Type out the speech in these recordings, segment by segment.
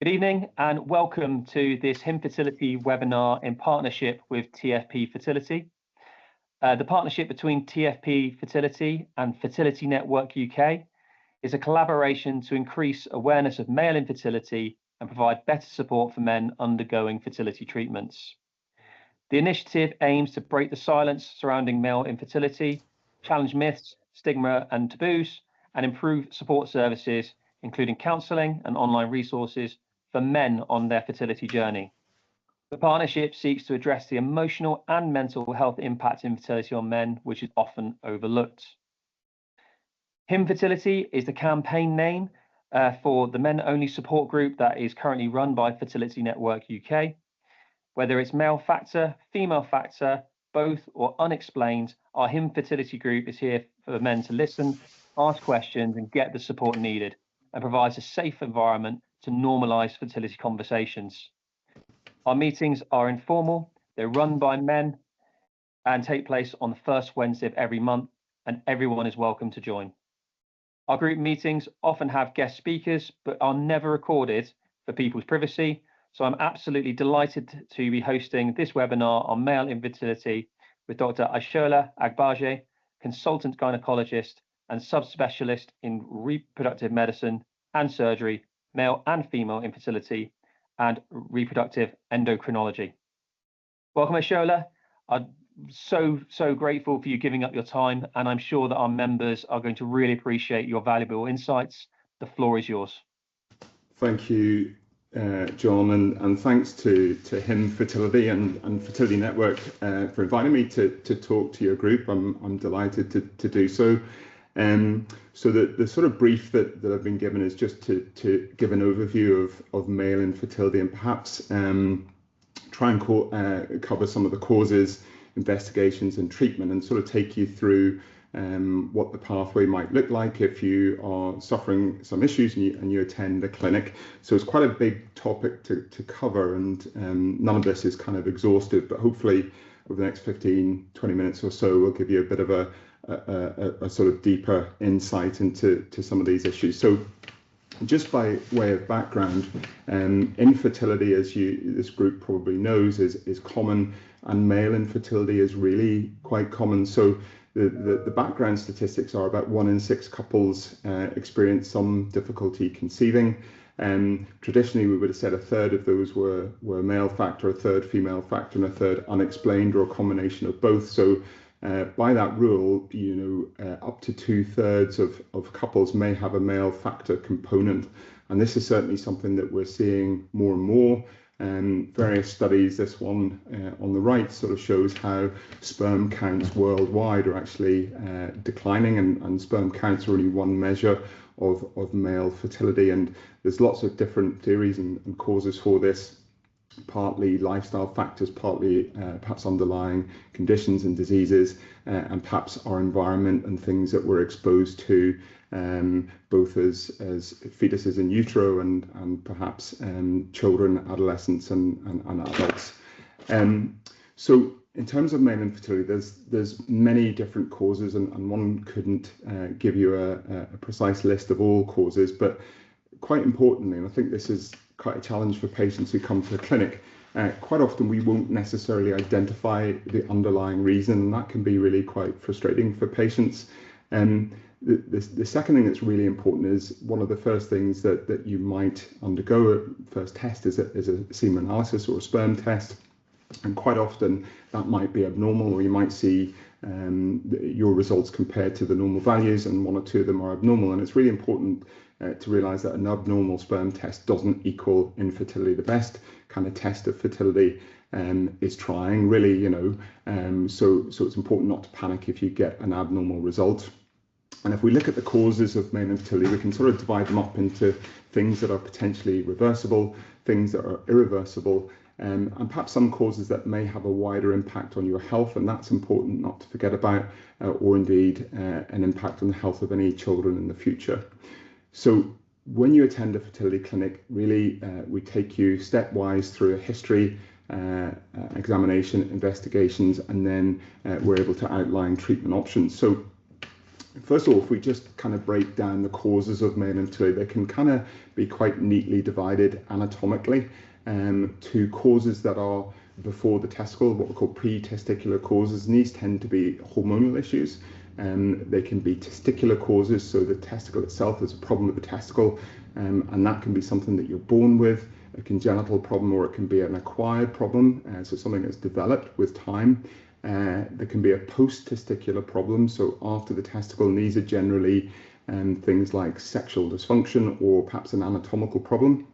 Good evening and welcome to this Infertility webinar in partnership with TFP Fertility. The partnership between TFP Fertility and Fertility Network UK is a collaboration to increase awareness of male infertility and provide better support for men undergoing fertility treatments. The initiative aims to break the silence surrounding male infertility, challenge myths, stigma and taboos, and improve support services, including counselling and online resources for men on their fertility journey. The partnership seeks to address the emotional and mental health impact of infertility on men, which is often overlooked. Infertility is the campaign name for the men-only support group that is currently run by Fertility Network UK. Whether it's male factor, female factor, both or unexplained, our Infertility group is here for men to listen, ask questions and get the support needed, and provides a safe environment to normalise fertility conversations. Our meetings are informal, they're run by men and take place on the first Wednesday of every month, and everyone is welcome to join. Our group meetings often have guest speakers, but are never recorded for people's privacy, so I'm absolutely delighted to be hosting this webinar on male infertility with Dr. Ishola Agbaje, consultant gynaecologist and subspecialist in reproductive medicine and surgery, male and female infertility, and reproductive endocrinology. Welcome, Ishola. I'm so grateful for you giving up your time, and I'm sure that our members are going to really appreciate your valuable insights. The floor is yours. Thank you, John, and thanks to him Fertility and Fertility Network for inviting me to talk to your group. I'm delighted to do so. So the sort of brief that I've been given is just to give an overview of male infertility and perhaps try and cover some of the causes, investigations and treatment, and sort of take you through what the pathway might look like if you are suffering some issues and you attend a clinic. So it's quite a big topic to cover, and none of this is kind of exhaustive, but hopefully over the next 15-20 minutes or so we'll give you a bit of a sort of deeper insight into some of these issues. So just by way of background, infertility, as this group probably knows, is common, and male infertility is really quite common. So the background statistics are about 1 in 6 couples experience some difficulty conceiving. Traditionally, we would have said a third of those were male factor, a third female factor, and a third unexplained, or a combination of both. So by that rule, up to 2/3 of couples may have a male factor component, and this is certainly something that we're seeing more and more. Various studies, this one on the right sort of shows how sperm counts worldwide are actually declining, and sperm counts are only one measure of male fertility, and there's lots of different theories and causes for this. Partly lifestyle factors, partly perhaps underlying conditions and diseases, and perhaps our environment and things that we're exposed to, both as fetuses in utero and perhaps children, adolescents and adults. So in terms of male infertility, there's many different causes, and one couldn't give you a precise list of all causes, but quite importantly, and I think this is quite a challenge for patients who come to the clinic, quite often we won't necessarily identify the underlying reason, and that can be really quite frustrating for patients. The second thing that's really important is one of the first things that you might undergo at first test is a semen analysis or a sperm test, and quite often that might be abnormal, or you might see your results compared to the normal values, and 1 or 2 of them are abnormal. And it's really important to realise that an abnormal sperm test doesn't equal infertility. The best kind of test of fertility is trying, really, so it's important not to panic if you get an abnormal result. And if we look at the causes of male infertility, we can sort of divide them up into things that are potentially reversible, things that are irreversible, and perhaps some causes that may have a wider impact on your health, and that's important not to forget about, or indeed an impact on the health of any children in the future. So when you attend a fertility clinic, really we take you stepwise through a history, examination, investigations, and then we're able to outline treatment options. So First of all, if we just kind of break down the causes of male infertility, they can kind of be quite neatly divided anatomically to causes that are before the testicle, what we call pre-testicular causes, and these tend to be hormonal issues. They can be testicular causes, so the testicle itself is a problem with the testicle, and that can be something that you're born with, a congenital problem, or it can be an acquired problem, so something that's developed with time. There can be a post-testicular problem, so after the testicle, and these are generally things like sexual dysfunction or perhaps an anatomical problem.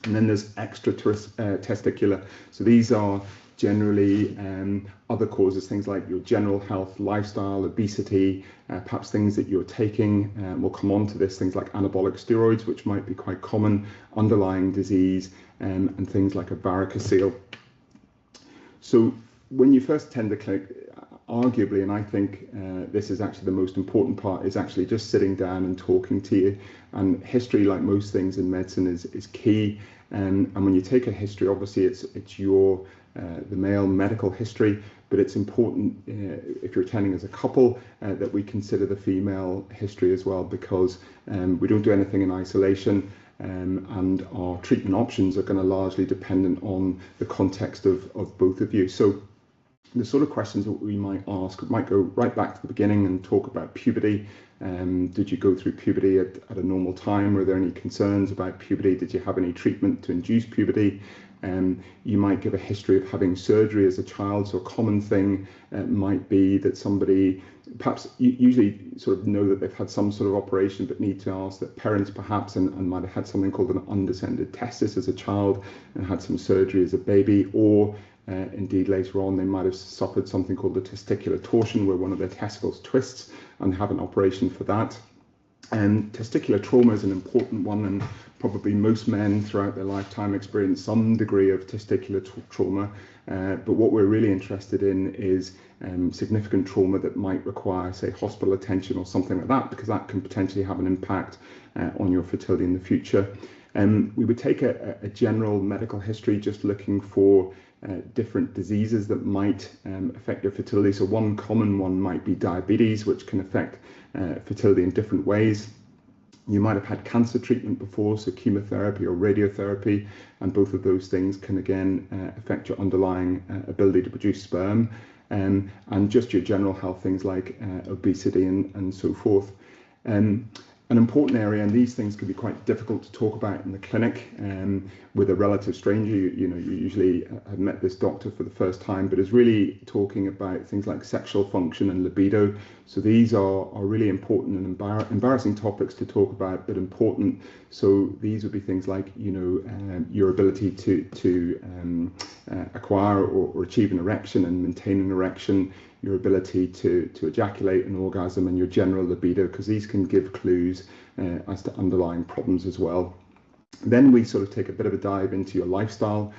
And then there's extra-testicular, so these are generally other causes, things like your general health, lifestyle, obesity, perhaps things that you're taking. We'll come on to this, things like anabolic steroids, which might be quite common, underlying disease, and things like a varicocele. So when you first attend the clinic, arguably, and I think this is actually the most important part, is actually just sitting down and talking to you. And history, like most things in medicine, is key. And when you take a history, obviously it's your the male medical history, but it's important if you're attending as a couple that we consider the female history as well, because we don't do anything in isolation. And our treatment options are going to largely dependent on the context of both of you. So the sort of questions that we might ask might go right back to the beginning and talk about puberty. Did you go through puberty at a normal time? Were there any concerns about puberty? Did you have any treatment to induce puberty? You might give a history of having surgery as a child. So a common thing might be that somebody perhaps usually sort of know that they've had some sort of operation, but need to ask that parents perhaps and might have had something called an undescended testis as a child and had some surgery as a baby, or indeed later on they might have suffered something called the testicular torsion, where one of their testicles twists, and have an operation for that. And testicular trauma is an important one, and probably most men throughout their lifetime experience some degree of testicular trauma. But what we're really interested in is significant trauma that might require, say, hospital attention or something like that, because that can potentially have an impact on your fertility in the future. We would take a general medical history, just looking for different diseases that might affect your fertility. So one common one might be diabetes, which can affect fertility in different ways. You might have had cancer treatment before, so chemotherapy or radiotherapy, and both of those things can again affect your underlying ability to produce sperm, and just your general health, things like obesity and so forth. An important area, and these things can be quite difficult to talk about in the clinic with a relative stranger. You usually have met this doctor for the first time, but is really talking about things like sexual function and libido. So these are really important and embarrassing topics to talk about, but important. So these would be things like, your ability to acquire or achieve an erection and maintain an erection, your ability to ejaculate an orgasm, and your general libido, because these can give clues as to underlying problems as well. Then we sort of take a bit of a dive into your lifestyle.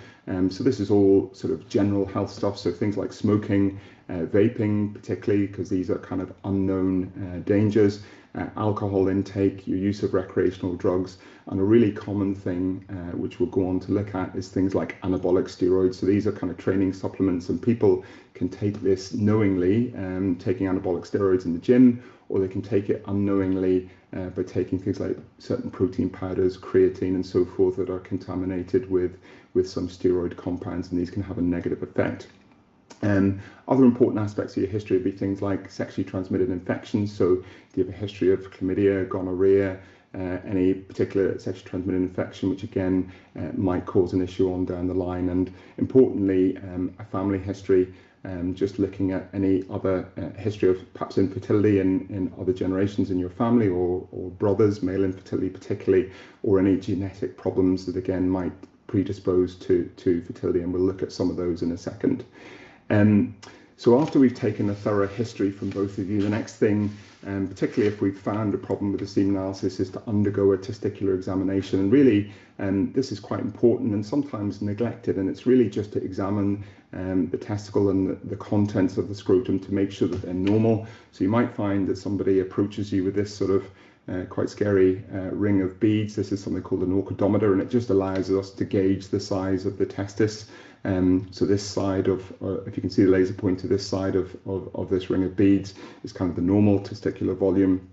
So this is all sort of general health stuff. So things like smoking, vaping, particularly because these are kind of unknown dangers, alcohol intake, your use of recreational drugs, and a really common thing, which we'll go on to look at, is things like anabolic steroids. So these are kind of training supplements, and people can take this knowingly, taking anabolic steroids in the gym, or they can take it unknowingly by taking things like certain protein powders, creatine, and so forth, that are contaminated with some steroid compounds, and these can have a negative effect. Other important aspects of your history would be things like sexually transmitted infections. So do you have a history of chlamydia, gonorrhea, any particular sexually transmitted infection, which again might cause an issue on down the line? And importantly, a family history, just looking at any other history of perhaps infertility in other generations in your family, or brothers, male infertility particularly, or any genetic problems that again might predispose to fertility, and we'll look at some of those in a second. So after we've taken a thorough history from both of you, the next thing, particularly if we've found a problem with the semen analysis, is to undergo a testicular examination. And really, this is quite important and sometimes neglected, and it's really just to examine the testicle and the contents of the scrotum to make sure that they're normal. So you might find that somebody approaches you with this sort of quite scary ring of beads. This is something called an orchidometer, and it just allows us to gauge the size of the testis. So this side of, if you can see the laser pointer, this side of this ring of beads is kind of the normal testicular volume,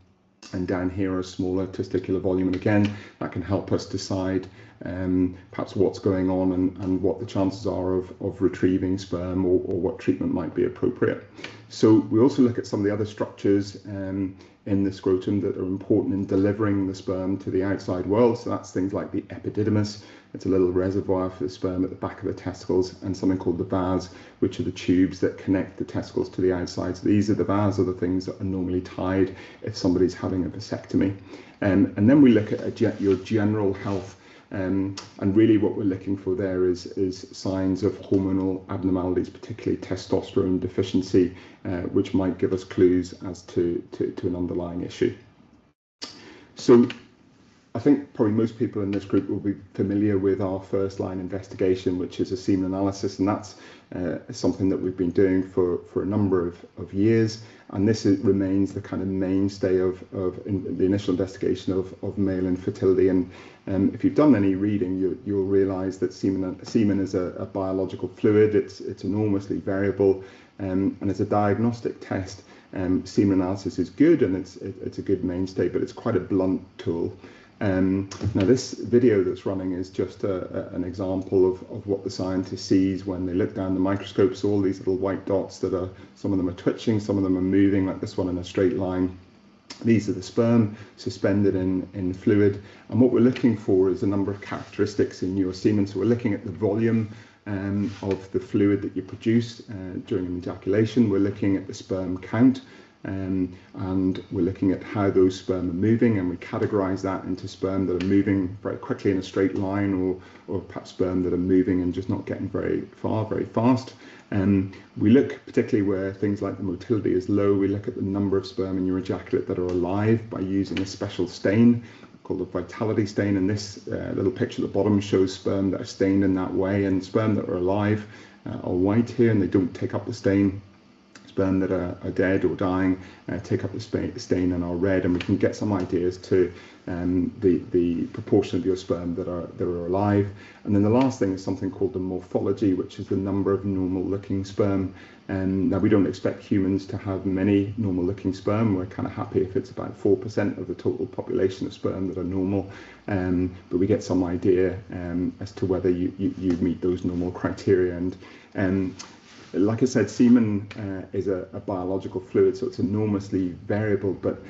and down here a smaller testicular volume. And again, that can help us decide perhaps what's going on and what the chances are of retrieving sperm, or what treatment might be appropriate. So we also look at some of the other structures in the scrotum that are important in delivering the sperm to the outside world. So that's things like the epididymis. It's a little reservoir for the sperm at the back of the testicles, and something called the vas, which are the tubes that connect the testicles to the outside. So these are the vas, are the things that are normally tied if somebody's having a vasectomy. And then we look at your general health. And really what we're looking for there is signs of hormonal abnormalities, particularly testosterone deficiency, which might give us clues as to an underlying issue. So I think probably most people in this group will be familiar with our first line investigation, which is a semen analysis, and that's something that we've been doing for a number of years. And this remains the kind of mainstay of the initial investigation of male infertility. And if you've done any reading, you'll realise that semen is a biological fluid. It's enormously variable, and as a diagnostic test, semen analysis is good, and it's a good mainstay, but it's quite a blunt tool. Now this video that's running is just an example of what the scientist sees when they look down the microscope. So all these little white dots that are, some of them are twitching, some of them are moving, like this one in a straight line. These are the sperm suspended in fluid, and what we're looking for is a number of characteristics in your semen. So we're looking at the volume of the fluid that you produce during an ejaculation. We're looking at the sperm count, and we're looking at how those sperm are moving, and we categorize that into sperm that are moving very quickly in a straight line, or perhaps sperm that are moving and just not getting very far, very fast. We look particularly where things like the motility is low. We look at the number of sperm in your ejaculate that are alive by using a special stain called a vitality stain, and this little picture at the bottom shows sperm that are stained in that way, and sperm that are alive are white here, and they don't take up the stain. Sperm that are dead or dying take up the stain and are red, and we can get some ideas to the proportion of your sperm that are alive. And then the last thing is something called the morphology, which is the number of normal looking sperm. And now we don't expect humans to have many normal looking sperm. We're kind of happy if it's about 4% of the total population of sperm that are normal, but we get some idea as to whether you meet those normal criteria. And like I said, semen is a biological fluid, so it's enormously variable, but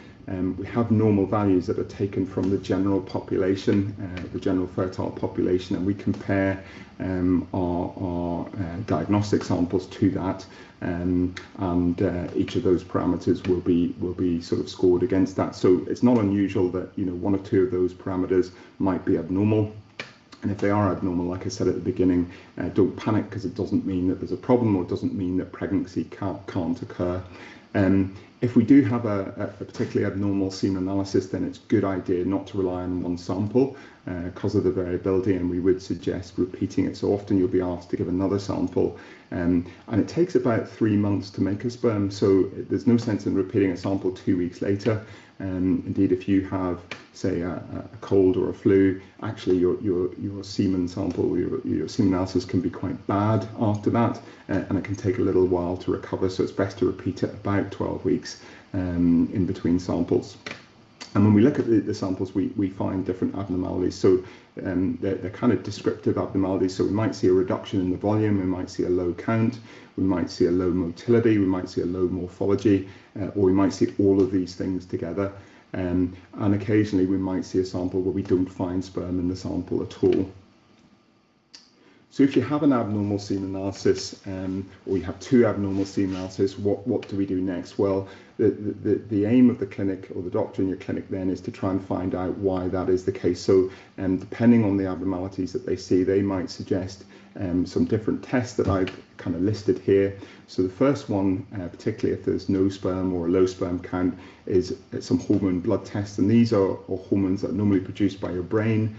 we have normal values that are taken from the general population, the general fertile population, and we compare our diagnostic samples to that, and each of those parameters will be sort of scored against that. So it's not unusual that, you know, one or two of those parameters might be abnormal. And if they are abnormal, like I said at the beginning, don't panic, because it doesn't mean that there's a problem, or it doesn't mean that pregnancy can't occur. If we do have a particularly abnormal semen analysis, then it's a good idea not to rely on one sample because of the variability, and we would suggest repeating it. So often you'll be asked to give another sample, and it takes about 3 months to make a sperm, so there's no sense in repeating a sample 2 weeks later. Indeed, if you have, say, a cold or a flu, actually your semen sample, your semen analysis can be quite bad after that, and it can take a little while to recover. So it's best to repeat it about 12 weeks in between samples. And when we look at the samples, we find different abnormalities. So they're kind of descriptive abnormalities. So we might see a reduction in the volume, we might see a low count, we might see a low motility, we might see a low morphology, or we might see all of these things together. And occasionally we might see a sample where we don't find sperm in the sample at all. So if you have an abnormal semen analysis, or you have two abnormal semen analysis, what do we do next? Well, the aim of the clinic, or the doctor in your clinic then, is to try and find out why that is the case. So depending on the abnormalities that they see, they might suggest some different tests that I've kind of listed here. So the first one, particularly if there's no sperm or a low sperm count, is some hormone blood tests. And these are hormones that are normally produced by your brain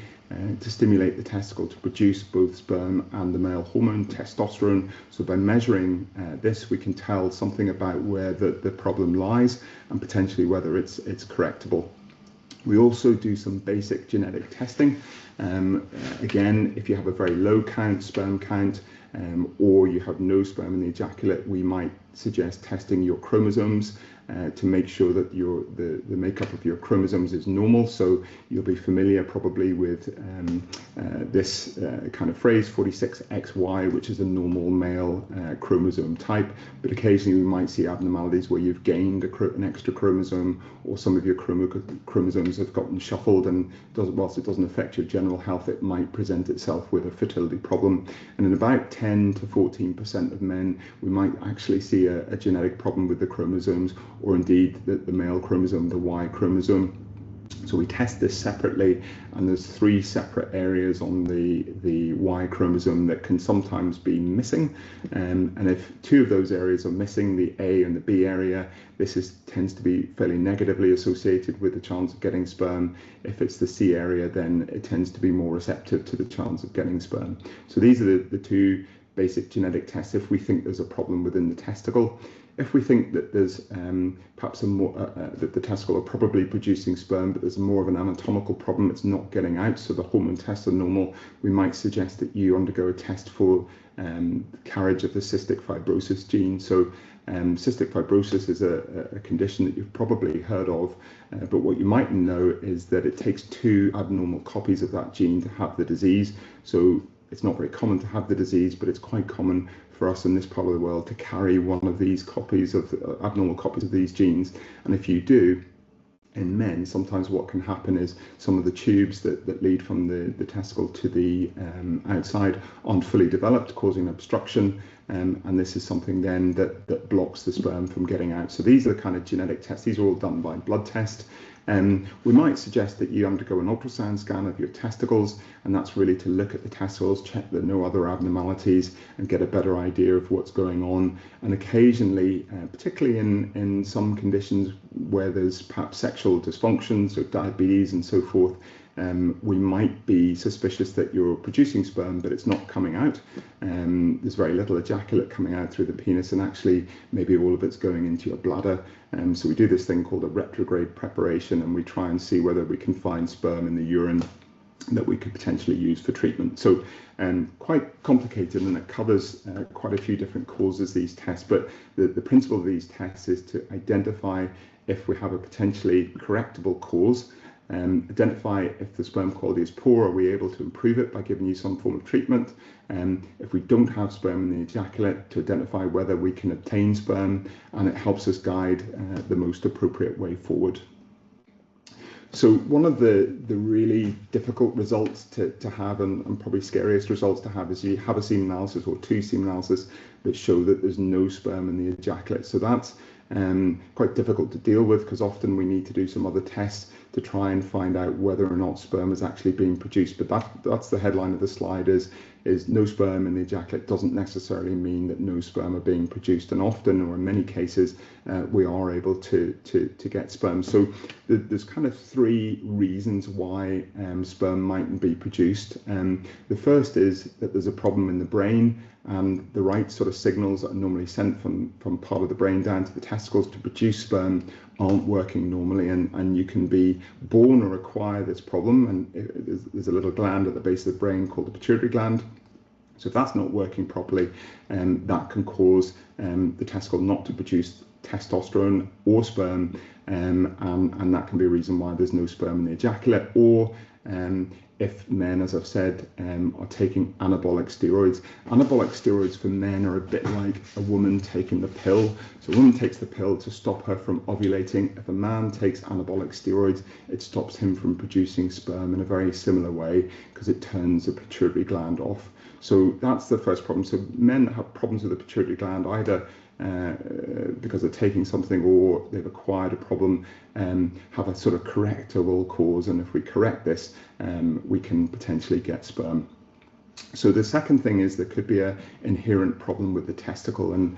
to stimulate the testicle to produce both sperm and the male hormone, testosterone. So by measuring this, we can tell something about where the problem lies, and potentially whether it's correctable. We also do some basic genetic testing. Again, if you have a very low sperm count, or you have no sperm in the ejaculate, we might suggest testing your chromosomes to make sure that the makeup of your chromosomes is normal. So you'll be familiar probably with this kind of phrase, 46XY, which is a normal male chromosome type. But occasionally we might see abnormalities where you've gained an extra chromosome, or some of your chromosomes have gotten shuffled, and whilst it doesn't affect your general health, it might present itself with a fertility problem. And in about 10 to 14% of men, we might actually see a genetic problem with the chromosomes, or indeed the male chromosome, the Y chromosome. So we test this separately, and there's 3 separate areas on the Y chromosome that can sometimes be missing. And if 2 of those areas are missing, the A and the B area, this tends to be fairly negatively associated with the chance of getting sperm. If it's the C area, then it tends to be more receptive to the chance of getting sperm. So these are the 2 basic genetic tests if we think there's a problem within the testicle. If we think that there's perhaps that the testicle are probably producing sperm, but there's more of an anatomical problem, it's not getting out, so the hormone tests are normal, we might suggest that you undergo a test for carriage of the cystic fibrosis gene. So cystic fibrosis is a condition that you've probably heard of, but what you mightn't know is that it takes 2 abnormal copies of that gene to have the disease. So it's not very common to have the disease, but it's quite common for us in this part of the world to carry one of these copies of abnormal copies of these genes. And if you do, in men, sometimes what can happen is some of the tubes that lead from the testicle to the outside aren't fully developed, causing obstruction, and this is something then that blocks the sperm from getting out. So these are the kind of genetic tests. These are all done by blood test. We might suggest that you undergo an ultrasound scan of your testicles, and that's really to look at the testicles, check that no other abnormalities, and get a better idea of what's going on. And occasionally, particularly in some conditions where there's perhaps sexual dysfunction, so diabetes and so forth, we might be suspicious that you're producing sperm, but it's not coming out. There's very little ejaculate coming out through the penis, and actually maybe all of it's going into your bladder. So we do this thing called a retrograde preparation, and we try and see whether we can find sperm in the urine that we could potentially use for treatment. So quite complicated, and it covers quite a few different causes, these tests, but the principle of these tests is to identify if we have a potentially correctable cause, identify if the sperm quality is poor, are we able to improve it by giving you some form of treatment? If we don't have sperm in the ejaculate, to identify whether we can obtain sperm, and it helps us guide the most appropriate way forward. So one of the really difficult results to have, and probably scariest results to have, is you have a semen analysis or 2 semen analysis that show that there's no sperm in the ejaculate. So that's quite difficult to deal with, because often we need to do some other tests to try and find out whether or not sperm is actually being produced. But that's the headline of the slide, is no sperm in the ejaculate doesn't necessarily mean that no sperm are being produced. And often, or in many cases, we are able to get sperm. So there's kind of 3 reasons why sperm mightn't be produced. The first is that there's a problem in the brain, and the right sort of signals that are normally sent from part of the brain down to the testicles to produce sperm aren't working normally, and you can be born or acquire this problem. And there's a little gland at the base of the brain called the pituitary gland. So if that's not working properly, that can cause the testicle not to produce testosterone or sperm, and that can be a reason why there's no sperm in the ejaculate. Or if men, as I've said, are taking anabolic steroids. Anabolic steroids for men are a bit like a woman taking the pill. So a woman takes the pill to stop her from ovulating. If a man takes anabolic steroids, it stops him from producing sperm in a very similar way, because it turns the pituitary gland off. So that's the first problem. So men that have problems with the pituitary gland, either because they're taking something or they've acquired a problem, have a sort of correctable cause, and if we correct this, we can potentially get sperm. So the second thing is there could be an inherent problem with the testicle, and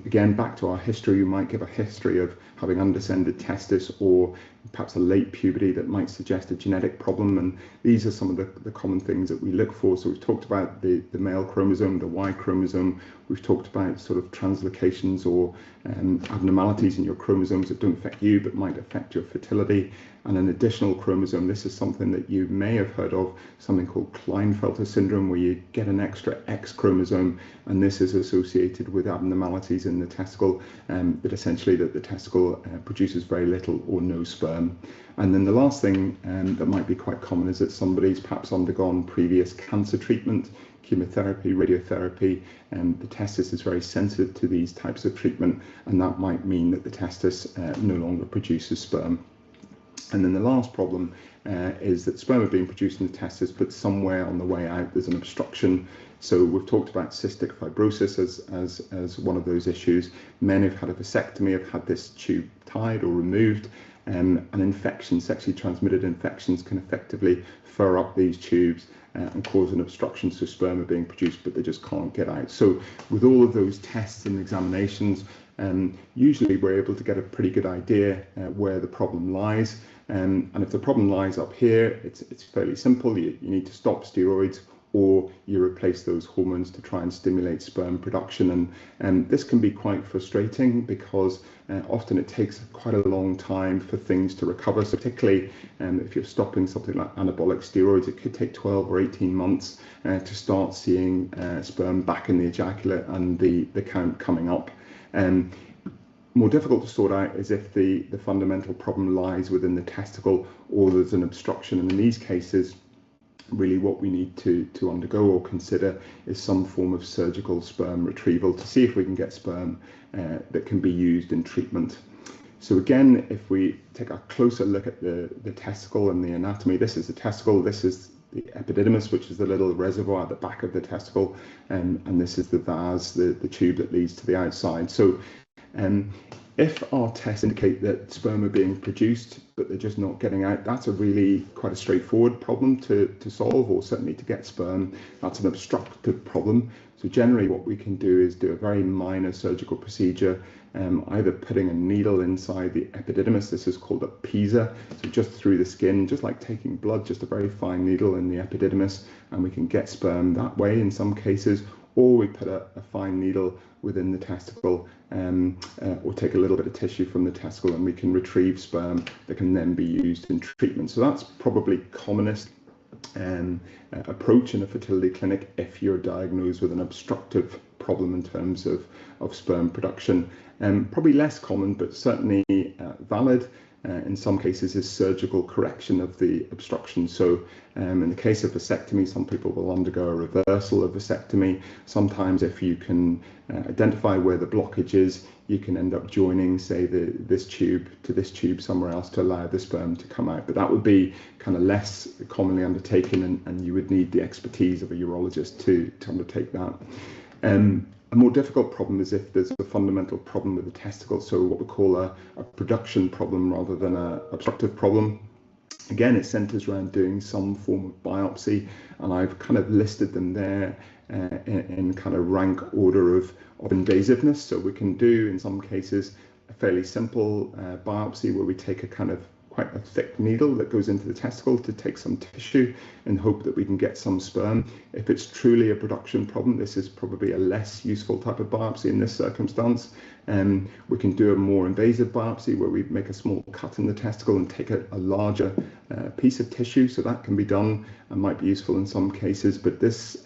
again, back to our history, you might give a history of having undescended testis or perhaps a late puberty that might suggest a genetic problem, and these are some of the common things that we look for. So we've talked about the male chromosome, the Y chromosome, we've talked about sort of translocations or abnormalities in your chromosomes that don't affect you but might affect your fertility, and an additional chromosome. This is something that you may have heard of, something called Klinefelter syndrome, where you get an extra X chromosome, and this is associated with abnormalities in the testicle, that essentially that the testicle produces very little or no sperm. And then the last thing that might be quite common is that somebody's perhaps undergone previous cancer treatment, chemotherapy, radiotherapy, and the testis is very sensitive to these types of treatment, and that might mean that the testis no longer produces sperm. And then the last problem is that sperm are being produced in the testis, but somewhere on the way out there's an obstruction. So we've talked about cystic fibrosis as one of those issues. Men who've had a vasectomy have had this tube tied or removed, and infections, sexually transmitted infections, can effectively fur up these tubes and cause an obstruction, so sperm are being produced but they just can't get out. So with all of those tests and examinations, usually we're able to get a pretty good idea where the problem lies, and if the problem lies up here, it's fairly simple. You need to stop steroids, or you replace those hormones to try and stimulate sperm production. And this can be quite frustrating because often it takes quite a long time for things to recover. So particularly if you're stopping something like anabolic steroids, it could take 12 or 18 months to start seeing sperm back in the ejaculate and the count coming up. More difficult to sort out is if the fundamental problem lies within the testicle or there's an obstruction, and in these cases really what we need to undergo or consider is some form of surgical sperm retrieval to see if we can get sperm that can be used in treatment. So again, if we take a closer look at the testicle and the anatomy, this is the testicle, this is the epididymis, which is the little reservoir at the back of the testicle, and this is the vas, the tube that leads to the outside. So if our tests indicate that sperm are being produced but they're just not getting out, that's a really quite a straightforward problem to solve, or certainly to get sperm. That's an obstructive problem. So generally what we can do is do a very minor surgical procedure, either putting a needle inside the epididymis. This is called a PISA, so just through the skin, just like taking blood, just a very fine needle in the epididymis, and we can get sperm that way in some cases. Or we put a fine needle within the testicle, or take a little bit of tissue from the testicle, and we can retrieve sperm that can then be used in treatment. So that's probably commonest approach in a fertility clinic if you're diagnosed with an obstructive problem in terms of sperm production. Probably less common, but certainly valid in some cases, is surgical correction of the obstruction. So in the case of vasectomy, some people will undergo a reversal of vasectomy. Sometimes if you can identify where the blockage is, you can end up joining, say, this tube to this tube somewhere else to allow the sperm to come out. But that would be kind of less commonly undertaken, and you would need the expertise of a urologist to undertake that. A more difficult problem is if there's a fundamental problem with the testicle, so what we call a production problem rather than an obstructive problem. Again, it centers around doing some form of biopsy, and I've kind of listed them there in kind of rank order of invasiveness. So we can do, in some cases, a fairly simple biopsy where we take a kind of quite a thick needle that goes into the testicle to take some tissue and hope that we can get some sperm. If it's truly a production problem, this is probably a less useful type of biopsy in this circumstance. We can do a more invasive biopsy where we make a small cut in the testicle and take a larger piece of tissue. So that can be done and might be useful in some cases, but this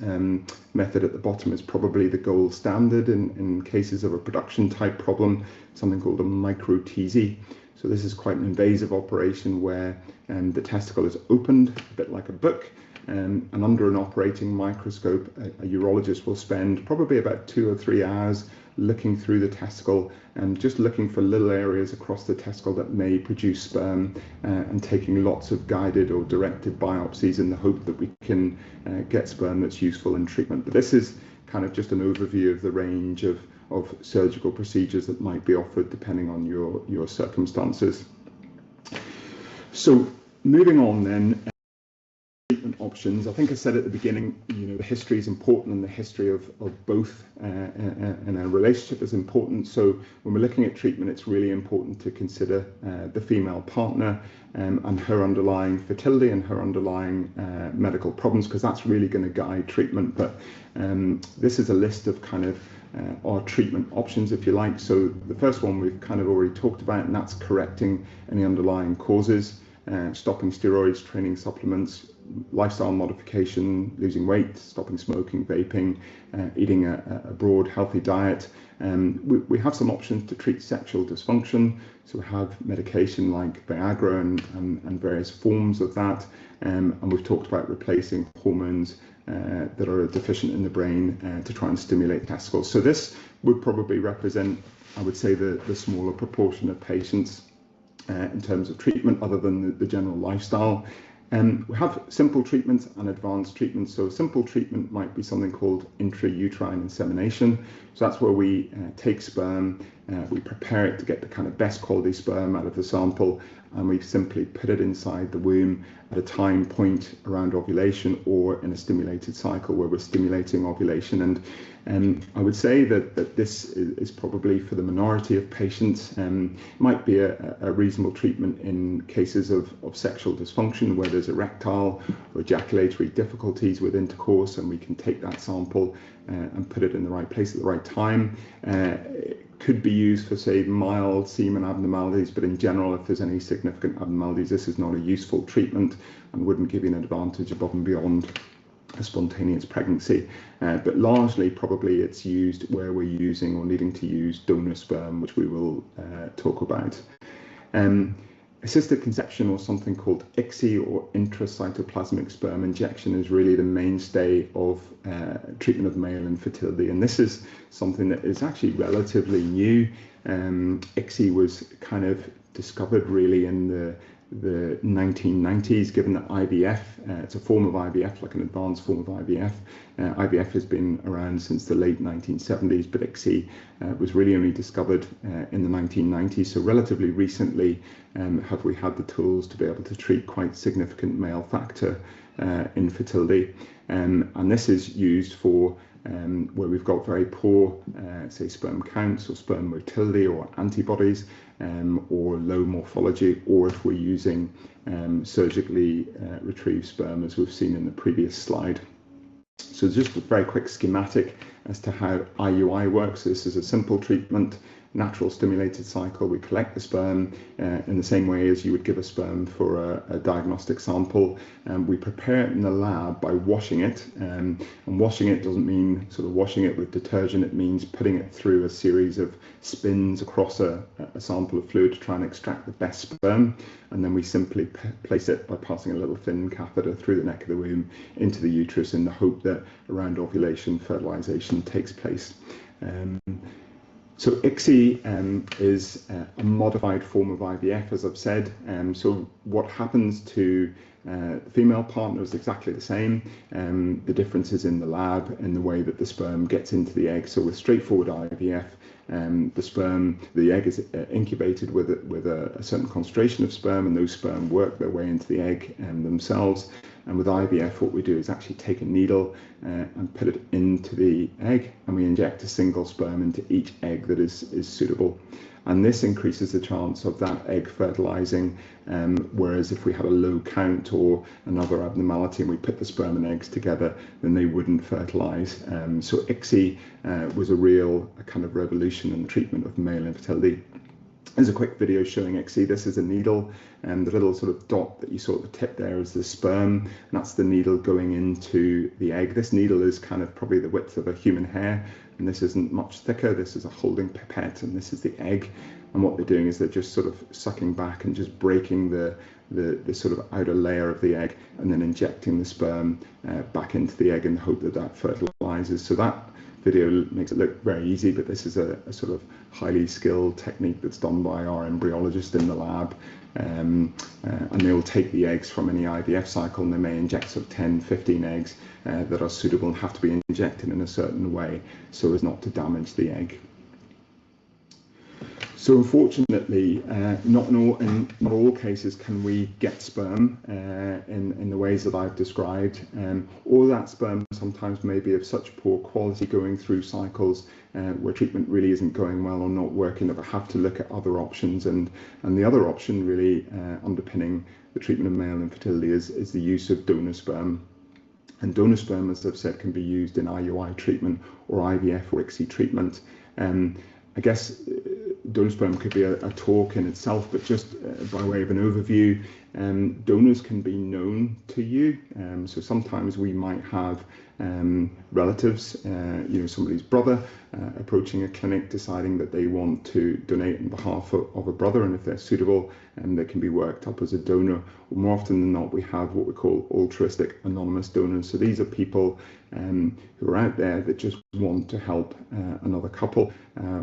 method at the bottom is probably the gold standard in cases of a production type problem, something called a micro-TZ. So this is quite an invasive operation where the testicle is opened, a bit like a book, and under an operating microscope, a urologist will spend probably about 2 or 3 hours looking through the testicle and just looking for little areas across the testicle that may produce sperm, and taking lots of guided or directed biopsies in the hope that we can get sperm that's useful in treatment. But this is kind of just an overview of the range of surgical procedures that might be offered depending on your circumstances. So moving on then, treatment options. I think I said at the beginning, the history is important, and the history of both in a relationship is important. So when we're looking at treatment, it's really important to consider the female partner and her underlying fertility and her underlying medical problems, because that's really going to guide treatment. But this is a list of kind of our treatment options, if you like. So the first one we've kind of already talked about, and that's correcting any underlying causes, stopping steroids, training supplements, lifestyle modification, losing weight, stopping smoking, vaping, eating a broad, healthy diet. We have some options to treat sexual dysfunction. So we have medication like Viagra and various forms of that. And we've talked about replacing hormones that are deficient in the brain to try and stimulate testicles. So this would probably represent, I would say, the smaller proportion of patients in terms of treatment, other than the general lifestyle. We have simple treatments and advanced treatments. So simple treatment might be something called intrauterine insemination. So that's where we take sperm, we prepare it to get the kind of best quality sperm out of the sample, and we simply put it inside the womb at a time point around ovulation, or in a stimulated cycle where we're stimulating ovulation. And I would say that this is probably, for the minority of patients, might be a reasonable treatment in cases of sexual dysfunction, where there's erectile or ejaculatory difficulties with intercourse, and we can take that sample and put it in the right place at the right time. It could be used for, say, mild semen abnormalities, but in general, if there's any significant abnormalities, this is not a useful treatment and wouldn't give you an advantage above and beyond a spontaneous pregnancy. But largely, probably it's used where we're using or needing to use donor sperm, which we will talk about. Assisted conception, or something called ICSI, or intracytoplasmic sperm injection, is really the mainstay of treatment of male infertility. And this is something that is actually relatively new. ICSI was kind of discovered really in the 1990s, given that IVF, it's a form of IVF, like an advanced form of IVF. IVF has been around since the late 1970s, but ICSI was really only discovered in the 1990s. So relatively recently have we had the tools to be able to treat quite significant male factor infertility. And this is used for where we've got very poor, say, sperm counts or sperm motility or antibodies, or low morphology, or if we're using surgically retrieved sperm, as we've seen in the previous slide. So just a very quick schematic as to how IUI works. This is a simple treatment, natural stimulated cycle. We collect the sperm in the same way as you would give a sperm for a diagnostic sample. We prepare it in the lab by washing it. And washing it doesn't mean sort of washing it with detergent. It means putting it through a series of spins across a sample of fluid to try and extract the best sperm. And then we simply place it by passing a little thin catheter through the neck of the womb into the uterus, in the hope that around ovulation, fertilization takes place. So ICSI is a modified form of IVF, as I've said. So what happens to the female partner is exactly the same. The difference is in the lab, in the way that the sperm gets into the egg. So with straightforward IVF, the egg is incubated with a certain concentration of sperm, and those sperm work their way into the egg themselves. And with IVF, what we do is actually take a needle and put it into the egg, and we inject a single sperm into each egg that is suitable. And this increases the chance of that egg fertilizing, whereas if we had a low count or another abnormality and we put the sperm and eggs together, then they wouldn't fertilize. So ICSI was a kind of revolution in the treatment of male infertility. There's a quick video showing ICSI. This is a needle, and the little sort of dot that you saw at the tip there is the sperm. And that's the needle going into the egg. This needle is kind of probably the width of a human hair, and this isn't much thicker. This is a holding pipette, and this is the egg. And what they're doing is they're just sort of sucking back and just breaking the sort of outer layer of the egg, and then injecting the sperm back into the egg in the hope that that fertilizes. So that video makes it look very easy, but this is a sort of highly skilled technique that's done by our embryologist in the lab. And they'll take the eggs from any IVF cycle, and they may inject sort of 10, 15 eggs that are suitable and have to be injected in a certain way so as not to damage the egg. So unfortunately, not all cases can we get sperm in the ways that I've described. All that sperm sometimes may be of such poor quality going through cycles where treatment really isn't going well or not working, that we have to look at other options. And the other option really underpinning the treatment of male infertility is the use of donor sperm. And donor sperm, as I've said, can be used in IUI treatment or IVF or ICSI treatment. I guess donor sperm could be a talk in itself, but just by way of an overview, donors can be known to you. So sometimes we might have relatives, somebody's brother approaching a clinic deciding that they want to donate on behalf of a brother, and if they're suitable, they can be worked up as a donor. Or more often than not, we have what we call altruistic anonymous donors. So these are people who are out there that just want to help another couple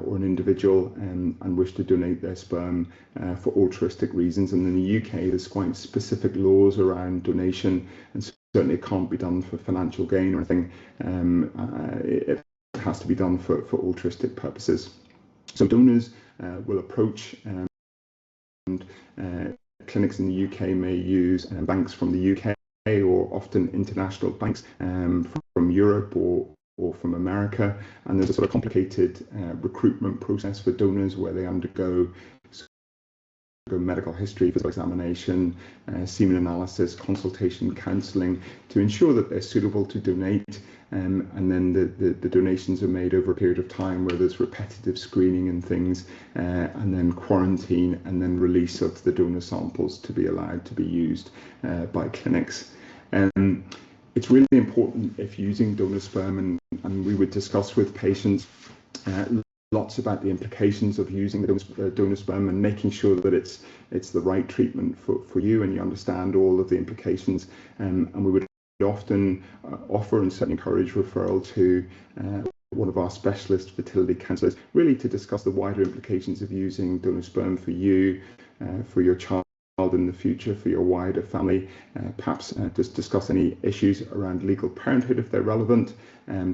or an individual and wish to donate their sperm for altruistic reasons. And in the UK, there's quite specific laws around donation, and certainly it can't be done for financial gain or anything. It has to be done for altruistic purposes. So donors will approach and clinics in the UK may use banks from the UK or often international banks from Europe or from America, and there's a sort of complicated recruitment process for donors where they undergo medical history, physical examination, semen analysis, consultation, counselling to ensure that they're suitable to donate, and then the donations are made over a period of time where there's repetitive screening and things, and then quarantine, and then release of the donor samples to be allowed to be used by clinics. It's really important if using donor sperm, and we would discuss with patients lots about the implications of using the donor sperm and making sure that it's the right treatment for you and you understand all of the implications. And we would often offer and certainly encourage referral to one of our specialist fertility counsellors, really to discuss the wider implications of using donor sperm for you, for your child in the future, for your wider family, perhaps just discuss any issues around legal parenthood if they're relevant,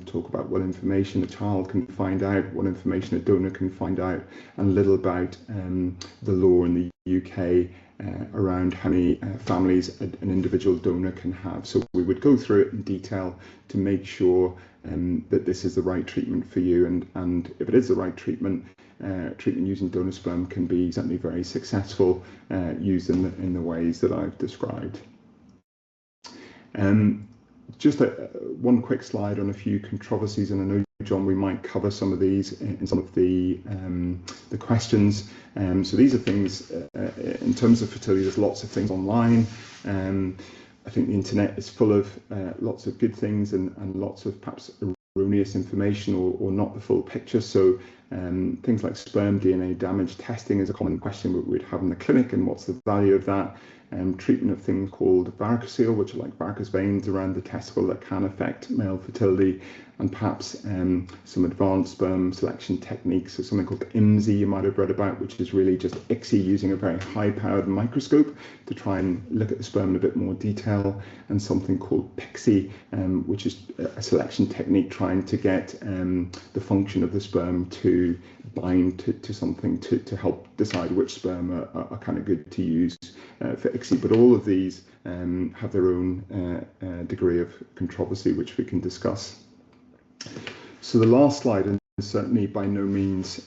talk about what information a child can find out, what information a donor can find out, and a little about the law in the UK around how many families an individual donor can have. So we would go through it in detail to make sure that this is the right treatment for you, and if it is the right treatment, treatment using donor sperm can be certainly very successful used in the ways that I've described. Just one quick slide on a few controversies, and I know, John, we might cover some of these in some of the questions. So these are things, in terms of fertility, there's lots of things online. I think the internet is full of lots of good things and lots of perhaps erroneous information or not the full picture. So things like sperm DNA damage testing is a common question that we'd have in the clinic, and what's the value of that? Treatment of things called varicocele, which are like varicose veins around the testicle that can affect male fertility, and perhaps some advanced sperm selection techniques. So something called IMSI you might have read about, which is really just ICSI using a very high-powered microscope to try and look at the sperm in a bit more detail, and something called PICSI, which is a selection technique trying to get the function of the sperm to bind to something to help decide which sperm are kind of good to use for ICSI. But all of these have their own degree of controversy, which we can discuss. So the last slide, and certainly by no means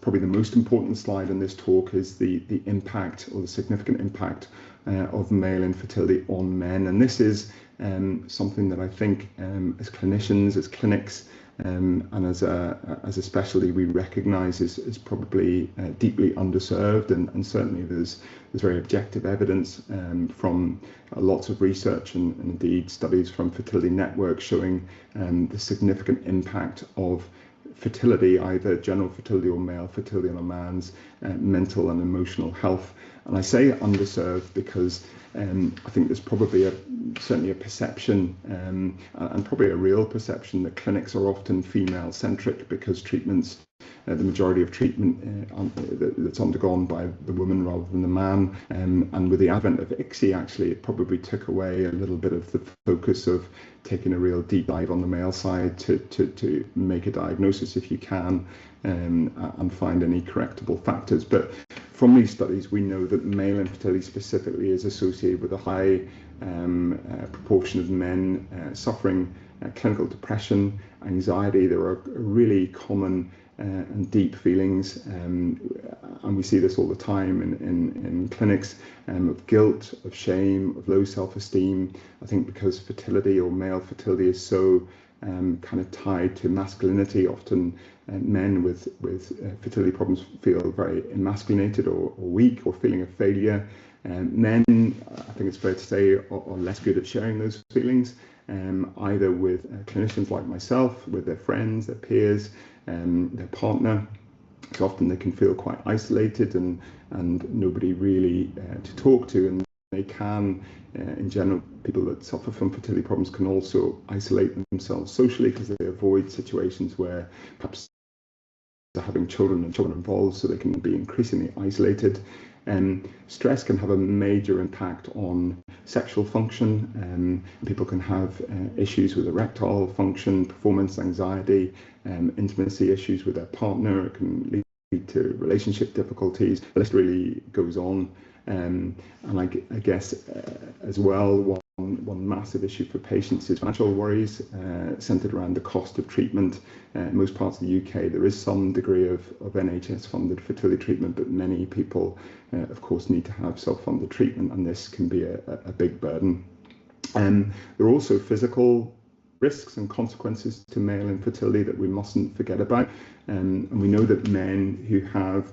probably the most important slide in this talk, is the impact or the significant impact of male infertility on men. And this is something that I think as clinicians, as clinics, and as a specialty we recognise is probably deeply underserved, and certainly there's very objective evidence from lots of research and indeed studies from Fertility Network showing the significant impact of fertility, either general fertility or male fertility, on a man's mental and emotional health. And I say underserved because I think there's probably certainly a perception and probably a real perception that clinics are often female-centric because treatments, the majority of treatment that's undergone by the woman rather than the man. And with the advent of ICSI, actually, it probably took away a little bit of the focus of taking a real deep dive on the male side to make a diagnosis if you can. and find any correctable factors. But from these studies, we know that male infertility specifically is associated with a high proportion of men suffering clinical depression, anxiety. There are really common and deep feelings, and we see this all the time in clinics, of guilt, of shame, of low self-esteem. I think because fertility or male fertility is so kind of tied to masculinity, often men with fertility problems feel very emasculated or weak, or feeling a failure. Men, I think it's fair to say, are less good at sharing those feelings, either with clinicians like myself, with their friends, their peers, their partner. So often they can feel quite isolated and nobody really to talk to, and they can, in general, people that suffer from fertility problems can also isolate themselves socially because they avoid situations where perhaps they're having children and children involved, so they can be increasingly isolated. Stress can have a major impact on sexual function. People can have issues with erectile function, performance anxiety, intimacy issues with their partner. It can lead to relationship difficulties. The list really goes on. And I guess as well, one massive issue for patients is financial worries centred around the cost of treatment. In most parts of the UK, there is some degree of NHS-funded fertility treatment, but many people, of course, need to have self-funded treatment, and this can be a big burden. There are also physical risks and consequences to male infertility that we mustn't forget about. And we know that men who have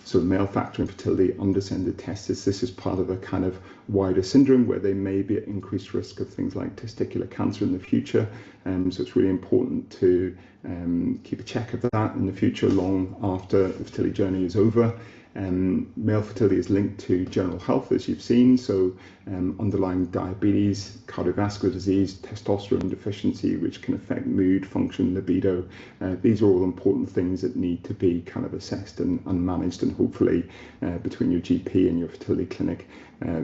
sort of male factor infertility, undescended testes, this is part of a kind of wider syndrome where they may be at increased risk of things like testicular cancer in the future. So it's really important to keep a check of that in the future, long after the fertility journey is over. Male fertility is linked to general health, as you've seen, so underlying diabetes, cardiovascular disease, testosterone deficiency, which can affect mood, function, libido. These are all important things that need to be kind of assessed and managed, and hopefully between your GP and your fertility clinic,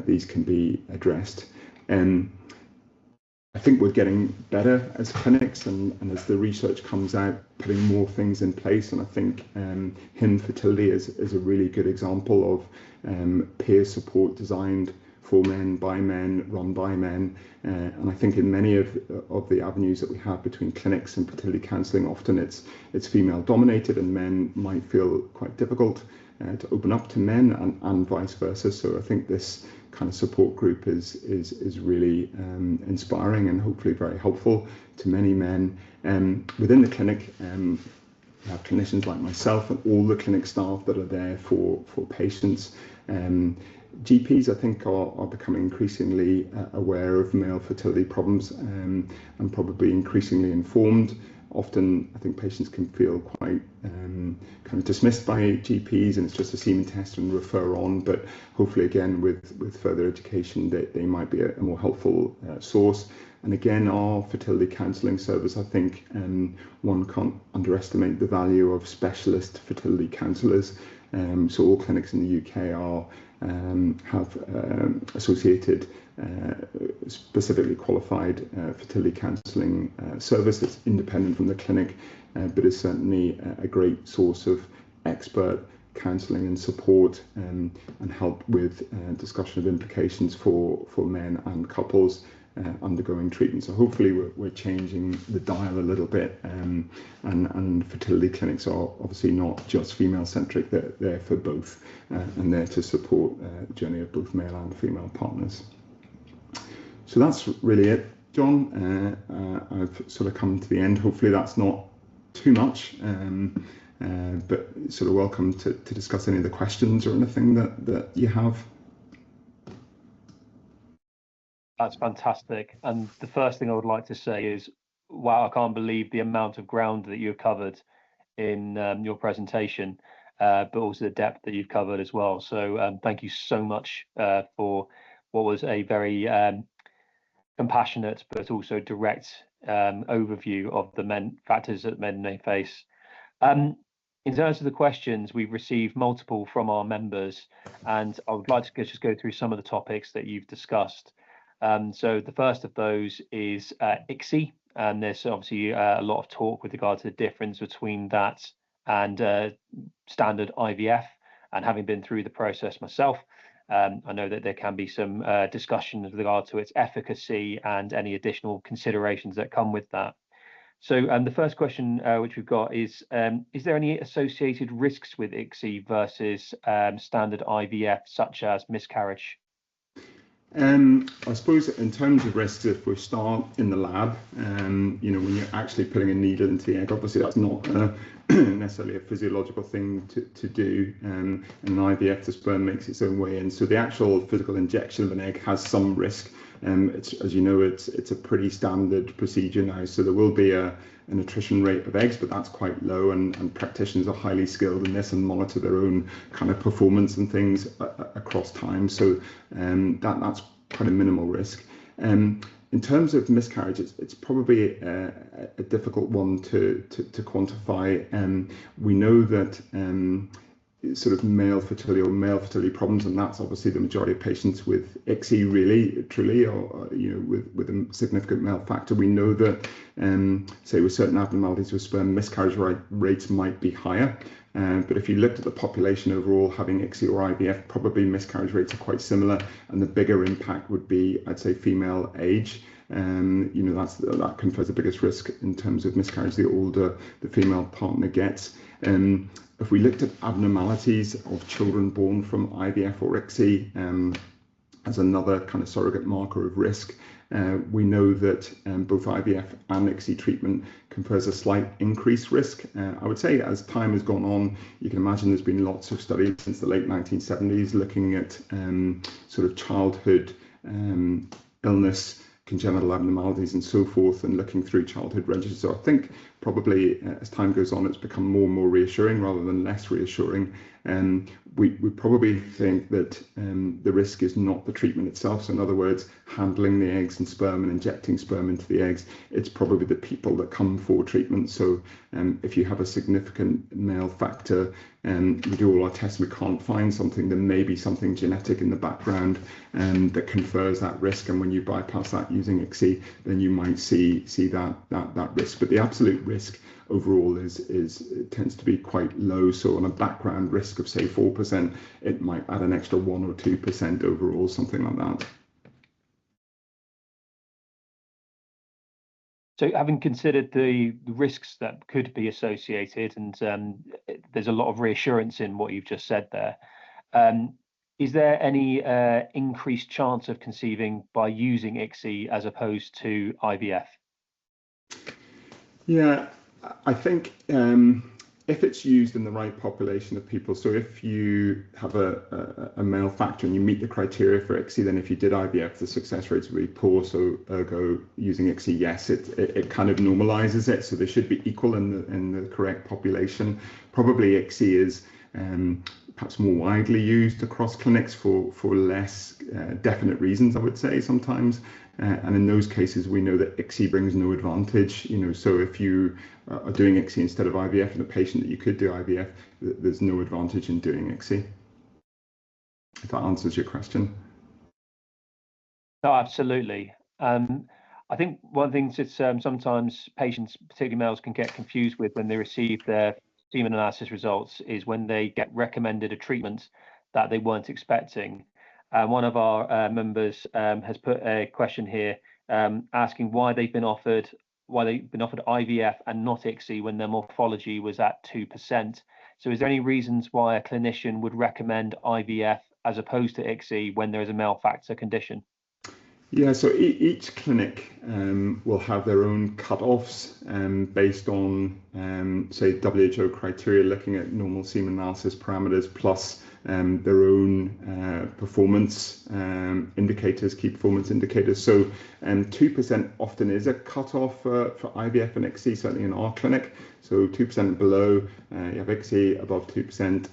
these can be addressed. I think we're getting better as clinics, and as the research comes out, putting more things in place. And I think Infertility is a really good example of peer support designed for men, by men, run by men. And I think in many of the avenues that we have between clinics and fertility counselling, often it's female dominated, and men might feel quite difficult to open up to men, and vice versa. So I think this kind of support group is really inspiring and hopefully very helpful to many men. Within the clinic, we have clinicians like myself and all the clinic staff that are there for patients. GPs, I think, are becoming increasingly aware of male fertility problems and probably increasingly informed. Often, I think patients can feel quite kind of dismissed by GPs, and it's just a semen test and refer on. But hopefully, again, with further education, they might be a more helpful source. And again, our fertility counselling service, I think one can't underestimate the value of specialist fertility counsellors. So all clinics in the UK have associated specifically qualified fertility counselling service that's independent from the clinic, but is certainly a great source of expert counselling and support, and help with discussion of implications for men and couples undergoing treatment. So hopefully we're changing the dial a little bit, and fertility clinics are obviously not just female centric, they're there for both, and there to support the journey of both male and female partners. So that's really it, John. I've sort of come to the end. Hopefully that's not too much, but sort of welcome to discuss any of the questions or anything that you have. That's fantastic. And the first thing I would like to say is, wow, I can't believe the amount of ground that you've covered in your presentation, but also the depth that you've covered as well. So thank you so much for what was a very compassionate but also direct overview of the factors that men may face. In terms of the questions, we've received multiple from our members, and I would like to just go through some of the topics that you've discussed. So the first of those is ICSI, and there's obviously a lot of talk with regard to the difference between that and standard IVF. And having been through the process myself, I know that there can be some discussion with regard to its efficacy and any additional considerations that come with that. So the first question which we've got is there any associated risks with ICSI versus standard IVF, such as miscarriage? I suppose in terms of risks, if we start in the lab, when you're actually putting a needle into the egg, obviously that's not necessarily a physiological thing to do. And in IVF, the sperm makes its own way in. So the actual physical injection of an egg has some risk. As you know, it's a pretty standard procedure now. So there will be an attrition rate of eggs, but that's quite low, and practitioners are highly skilled in this and monitor their own kind of performance and things across time. So that's quite a minimal risk. In terms of miscarriage, it's probably a difficult one to quantify. We know that sort of male fertility problems, and that's obviously the majority of patients with ICSI, really, truly, or with a significant male factor. We know that, say, with certain abnormalities with sperm, miscarriage rates might be higher. But if you looked at the population overall having ICSI or IVF, probably miscarriage rates are quite similar, and the bigger impact would be, I'd say, female age. That confers the biggest risk in terms of miscarriage the older the female partner gets. If we looked at abnormalities of children born from IVF or ICSI as another kind of surrogate marker of risk, we know that both IVF and ICSI treatment confers a slight increased risk. I would say as time has gone on, you can imagine there's been lots of studies since the late 1970s looking at sort of childhood illness, congenital abnormalities and so forth, and looking through childhood registers. So I think probably as time goes on, it's become more and more reassuring rather than less reassuring. We probably think that the risk is not the treatment itself. So in other words, handling the eggs and sperm and injecting sperm into the eggs, it's probably the people that come for treatment. So if you have a significant male factor, we do all our tests, we can't find something, there may be something genetic in the background that confers that risk. And when you bypass that using ICSI, then you might see that risk. But the absolute risk overall it tends to be quite low. So on a background risk of say 4%, it might add an extra 1 or 2% overall, something like that. So having considered the risks that could be associated, and there's a lot of reassurance in what you've just said there, is there any increased chance of conceiving by using ICSI as opposed to IVF? Yeah, I think if it's used in the right population of people, so if you have a male factor and you meet the criteria for ICSI, then if you did IVF, the success rates would be poor. So ergo, using ICSI, yes, it kind of normalizes it. So they should be equal in the correct population. Probably ICSI is perhaps more widely used across clinics for less definite reasons, I would say sometimes. And in those cases, we know that ICSI brings no advantage. So if you are doing ICSI instead of IVF in a patient that you could do IVF, there's no advantage in doing ICSI. If that answers your question. No, absolutely. I think one thing that sometimes patients, particularly males, can get confused with when they receive their semen analysis results is when they get recommended a treatment that they weren't expecting. One of our members has put a question here asking why they've been offered IVF and not ICSI when their morphology was at 2%. So is there any reasons why a clinician would recommend IVF as opposed to ICSI when there is a male factor condition? Yeah, so each clinic will have their own cut-offs based on, say, WHO criteria, looking at normal semen analysis parameters, plus their own performance indicators, key performance indicators. So 2% often is a cut-off for IVF and ICSI, certainly in our clinic. So 2% below, you have ICSI, above 2%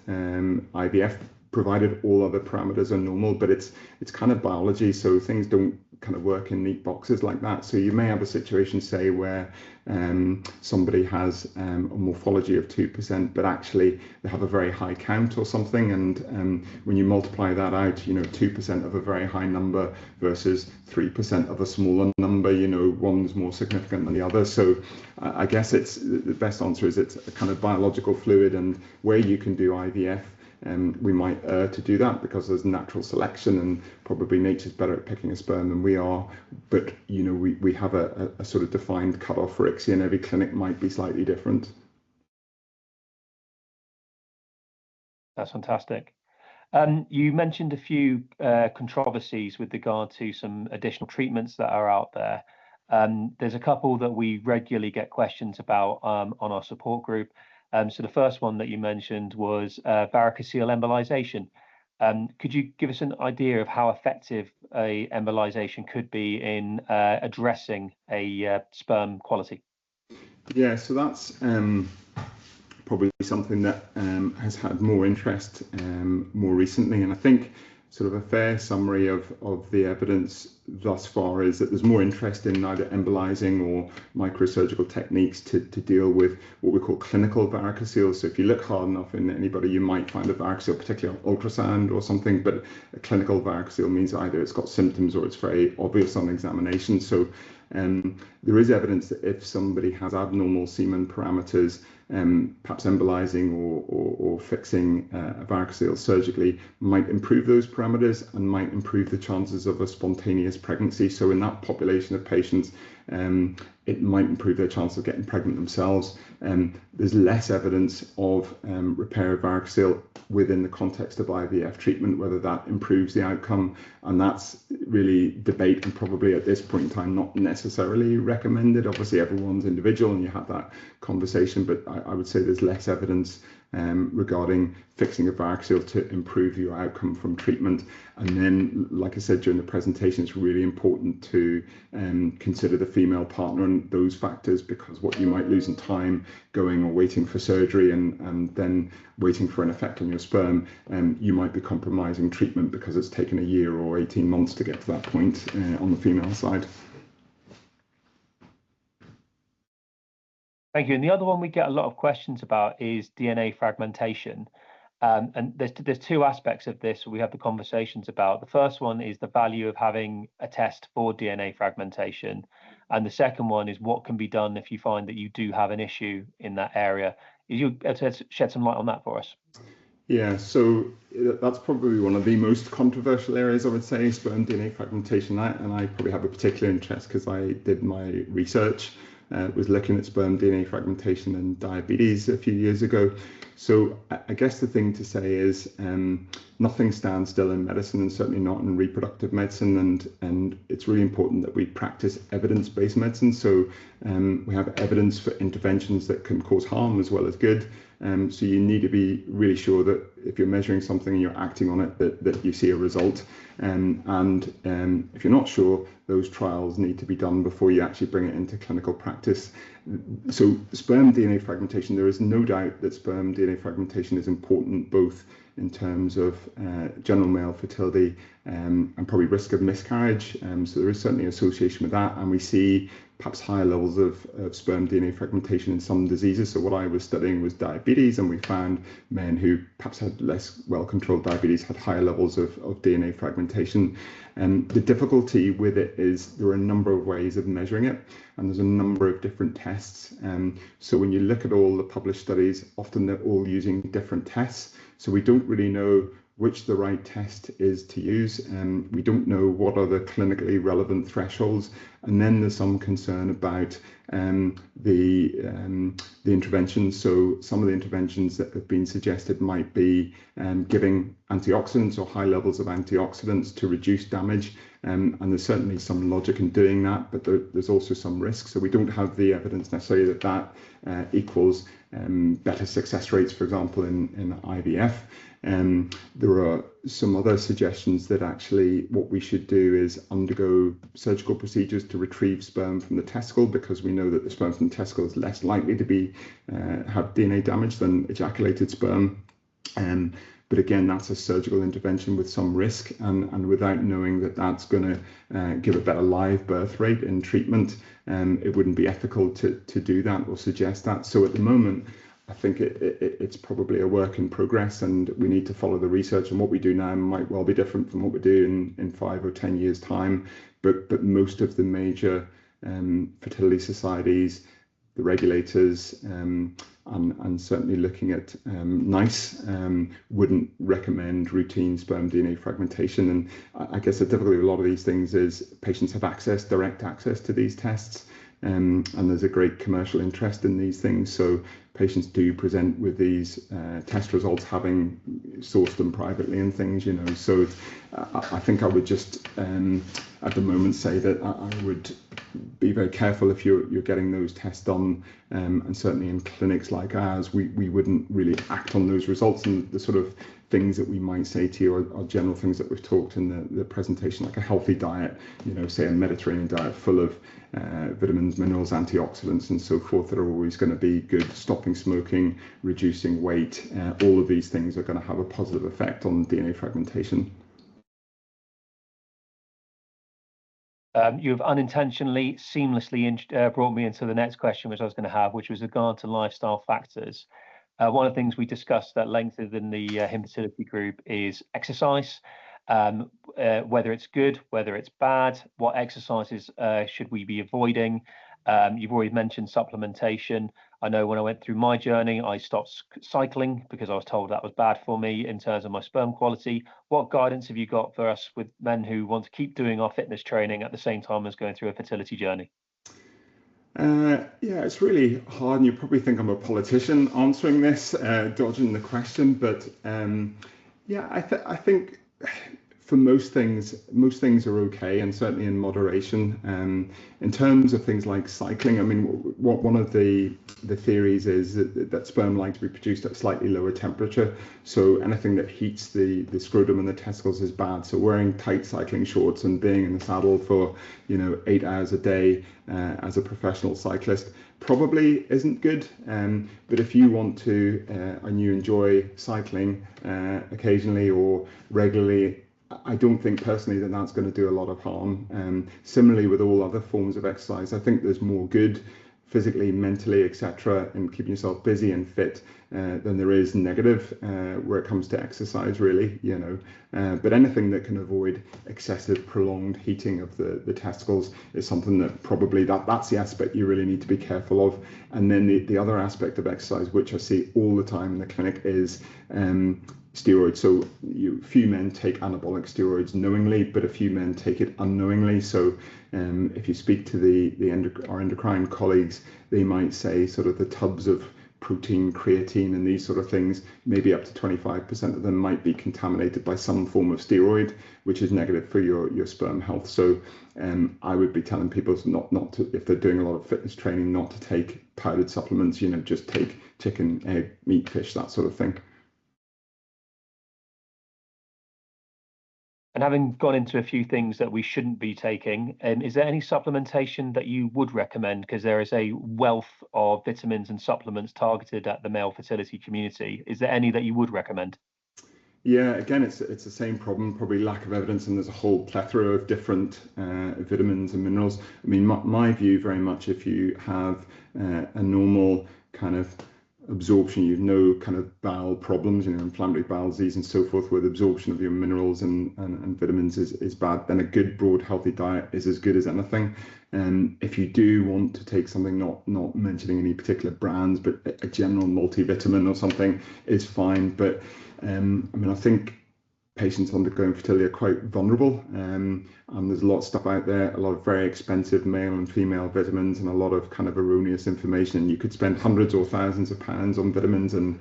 IVF. provided all other parameters are normal, but it's kind of biology, so things don't kind of work in neat boxes like that. So you may have a situation, say, where somebody has a morphology of 2%, but actually they have a very high count or something, and when you multiply that out, 2% of a very high number versus 3% of a smaller number, one's more significant than the other. So I guess it's the best answer is it's a kind of biological fluid, and where you can do IVF, we might err to do that because there's natural selection, and probably nature's better at picking a sperm than we are. But we have a sort of defined cutoff for ICSI, and every clinic might be slightly different. That's fantastic. You mentioned a few controversies with regard to some additional treatments that are out there. There's a couple that we regularly get questions about on our support group. So the first one that you mentioned was varicocele embolization. Could you give us an idea of how effective a embolization could be in addressing a sperm quality? Yeah, so that's probably something that has had more interest more recently, and I think sort of a fair summary of the evidence thus far is that there's more interest in either embolizing or microsurgical techniques to deal with what we call clinical varicocele. So if you look hard enough in anybody, you might find a varicocele, particularly on ultrasound or something, but a clinical varicocele means either it's got symptoms or it's very obvious on examination. So there is evidence that if somebody has abnormal semen parameters, perhaps embolizing or fixing a varicocele surgically might improve those parameters and might improve the chances of a spontaneous pregnancy. So in that population of patients, it might improve their chance of getting pregnant themselves. There's less evidence of repair of varicocele within the context of IVF treatment, whether that improves the outcome, and that's really debate and probably at this point in time not necessarily recommended. Obviously everyone's individual and you have that conversation, but I would say there's less evidence regarding fixing a varicocele to improve your outcome from treatment. And then, like I said during the presentation, it's really important to consider the female partner and those factors, because what you might lose in time going or waiting for surgery and then waiting for an effect on your sperm, you might be compromising treatment because it's taken a year or 18 months to get to that point on the female side. Thank you. And the other one we get a lot of questions about is DNA fragmentation. And there's two aspects of this we have the conversations about. The first one is the value of having a test for DNA fragmentation. And the second one is what can be done if you find that you do have an issue in that area. Is you able to shed some light on that for us? Yeah, so that's probably one of the most controversial areas, I would say, sperm DNA fragmentation. And I probably have a particular interest because I did my research, was looking at sperm DNA fragmentation and diabetes a few years ago. So I guess the thing to say is nothing stands still in medicine, and certainly not in reproductive medicine. And it's really important that we practice evidence-based medicine. So we have evidence for interventions that can cause harm as well as good. So you need to be really sure that if you're measuring something and you're acting on it, that you see a result. And if you're not sure, those trials need to be done before you actually bring it into clinical practice. So sperm DNA fragmentation, there is no doubt that sperm DNA fragmentation is important both in terms of general male fertility and probably risk of miscarriage. So there is certainly an association with that, and we see perhaps higher levels of sperm DNA fragmentation in some diseases. So what I was studying was diabetes, and we found men who perhaps had less well-controlled diabetes had higher levels of DNA fragmentation. The difficulty with it is there are a number of ways of measuring it, and there's a number of different tests. So when you look at all the published studies, often they're all using different tests. So we don't really know which the right test is to use, and we don't know what are the clinically relevant thresholds. And then there's some concern about the interventions. So some of the interventions that have been suggested might be giving antioxidants or high levels of antioxidants to reduce damage. And there's certainly some logic in doing that, but there's also some risks. So we don't have the evidence necessarily that equals better success rates, for example, in IVF. There are some other suggestions that actually what we should do is undergo surgical procedures to retrieve sperm from the testicle, because we know that the sperm from the testicle is less likely to be have DNA damage than ejaculated sperm. But again, that's a surgical intervention with some risk, and without knowing that that's going to give a better live birth rate in treatment, it wouldn't be ethical to do that or suggest that. So at the moment, I think it's probably a work in progress, and we need to follow the research. And what we do now might well be different from what we do in 5 or 10 years' time. But most of the major fertility societies, the regulators, and certainly looking at NICE, wouldn't recommend routine sperm DNA fragmentation. And I guess the difficulty with a lot of these things is patients have direct access to these tests. And there's a great commercial interest in these things. So patients do present with these test results, having sourced them privately and things, So I think I would just, at the moment, say that I would be very careful if you're getting those tests done. And certainly in clinics like ours, we wouldn't really act on those results. And the sort of things that we might say to you are general things that we've talked in the presentation, like a healthy diet, say a Mediterranean diet full of vitamins, minerals, antioxidants, and so forth, that are always going to be good. Stopping smoking, reducing weight, all of these things are going to have a positive effect on DNA fragmentation. You've unintentionally, seamlessly brought me into the next question, which I was going to have, which was regard to lifestyle factors. One of the things we discussed at length within the infertility group is exercise, whether it's good, whether it's bad, what exercises should we be avoiding. You've already mentioned supplementation. I know when I went through my journey, I stopped cycling because I was told that was bad for me in terms of my sperm quality. What guidance have you got for us with men who want to keep doing our fitness training at the same time as going through a fertility journey? Yeah, it's really hard, and you probably think I'm a politician answering this, dodging the question. But yeah, I think for most things are okay, and certainly in moderation. In terms of things like cycling, I mean, one of the theories is that sperm like to be produced at slightly lower temperature. So anything that heats the scrotum and the testicles is bad. So wearing tight cycling shorts and being in the saddle for 8 hours a day as a professional cyclist probably isn't good. But if you want to and you enjoy cycling occasionally or regularly, I don't think personally that that's going to do a lot of harm. Similarly with all other forms of exercise, I think there's more good physically, mentally, etc., in keeping yourself busy and fit than there is negative where it comes to exercise, really. But anything that can avoid excessive, prolonged heating of the testicles is something that probably that's the aspect you really need to be careful of. And then the other aspect of exercise, which I see all the time in the clinic, is steroids. So few men take anabolic steroids knowingly, but a few men take it unknowingly. So if you speak to our endocrine colleagues, they might say sort of the tubs of protein, creatine, and these sort of things, maybe up to 25% of them might be contaminated by some form of steroid, which is negative for your sperm health. So I would be telling people not to, if they're doing a lot of fitness training, not to take powdered supplements. Just take chicken, egg, meat, fish, that sort of thing. And having gone into a few things that we shouldn't be taking, is there any supplementation that you would recommend? Because there is a wealth of vitamins and supplements targeted at the male fertility community. Is there any that you would recommend? Yeah, again, it's the same problem, probably lack of evidence, and there's a whole plethora of different vitamins and minerals. I mean, my view very much, if you have a normal kind of absorption, you've no kind of bowel problems, inflammatory bowel disease and so forth, where the absorption of your minerals and vitamins is bad, then a good broad healthy diet is as good as anything. And if you do want to take something, not mentioning any particular brands, but a general multivitamin or something is fine. But I mean, I think patients undergoing fertility are quite vulnerable, and there's a lot of stuff out there, a lot of very expensive male and female vitamins, and a lot of kind of erroneous information. You could spend hundreds or thousands of pounds on vitamins, and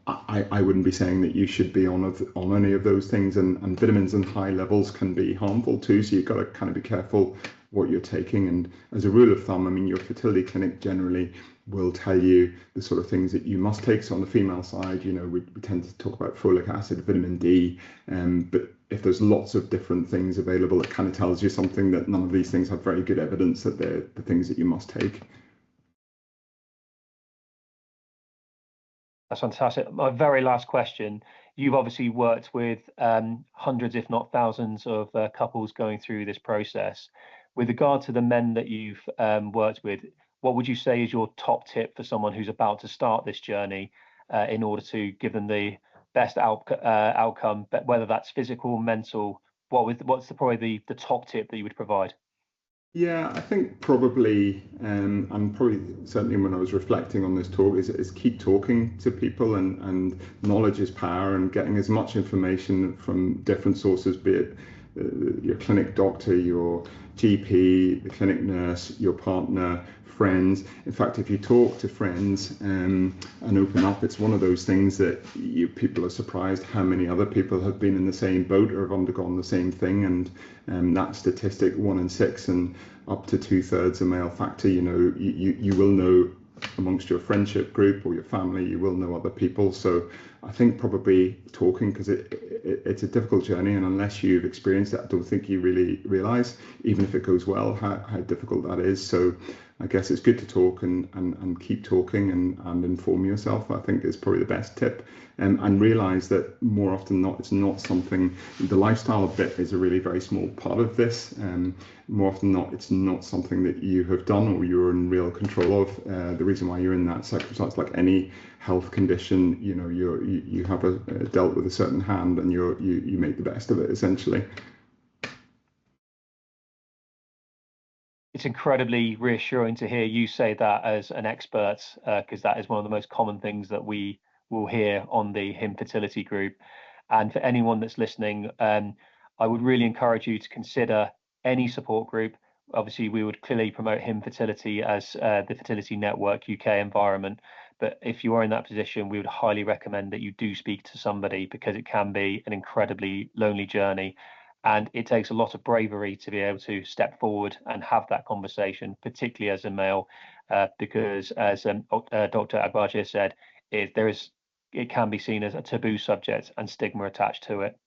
I wouldn't be saying that you should be on any of those things, and vitamins in high levels can be harmful too, so you've got to kind of be careful what you're taking. And as a rule of thumb, I mean, your fertility clinic generally will tell you the sort of things that you must take. So on the female side, we tend to talk about folic acid, vitamin D, but if there's lots of different things available, it kind of tells you something that none of these things have very good evidence that they're the things that you must take. That's fantastic. My very last question You've obviously worked with hundreds, if not thousands, of couples going through this process. With regard to the men that you've worked with, what would you say is your top tip for someone who's about to start this journey in order to give them the best outcome, but whether that's physical, mental? What's probably the top tip that you would provide? Yeah, I think probably, and probably certainly when I was reflecting on this talk, is keep talking to people, and knowledge is power, and getting as much information from different sources, be it your clinic doctor, your GP, the clinic nurse, your partner, friends. In fact, if you talk to friends and open up, it's one of those things that people are surprised how many other people have been in the same boat or have undergone the same thing. And that statistic, 1 in 6 and up to 2/3 a male factor, you will know amongst your friendship group or your family, you will know other people. So I think probably talking, because it's a difficult journey, and unless you've experienced it, I don't think you really realize, even if it goes well, how difficult that is. So I guess it's good to talk and keep talking and inform yourself, I think, is probably the best tip. And realize that more often than not, it's not something, the lifestyle bit is a really very small part of this. More often than not, it's not something that you have done or you're in real control of. The reason why you're in that circumstance, like any health condition, you have dealt with a certain hand, and you make the best of it, essentially. It's incredibly reassuring to hear you say that as an expert, because that is one of the most common things that we will hear on the Infertility group. And for anyone that's listening, I would really encourage you to consider any support group. Obviously, we would clearly promote Infertility as the Fertility Network UK environment. But if you are in that position, we would highly recommend that you do speak to somebody, because it can be an incredibly lonely journey. And it takes a lot of bravery to be able to step forward and have that conversation, particularly as a male, because as Dr. Agbaje said, it can be seen as a taboo subject and stigma attached to it.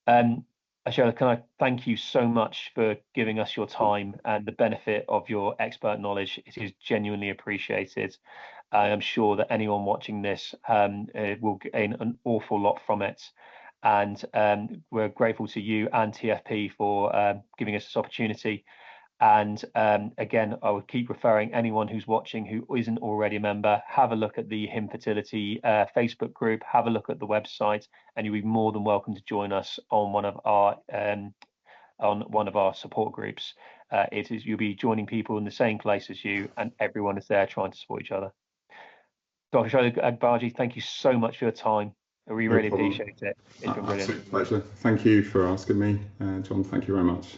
Ishola, can I thank you so much for giving us your time and the benefit of your expert knowledge. It is genuinely appreciated. I am sure that anyone watching this will gain an awful lot from it. And we're grateful to you and TFP for giving us this opportunity. And again, I would keep referring anyone who's watching who isn't already a member, have a look at the Infertility Facebook group, have a look at the website, and you'll be more than welcome to join us on one of our support groups. You'll be joining people in the same place as you, and everyone is there trying to support each other. Dr. Agbaje, thank you so much for your time. We really appreciate it. It's been brilliant. Absolute pleasure. Thank you for asking me, John. Thank you very much.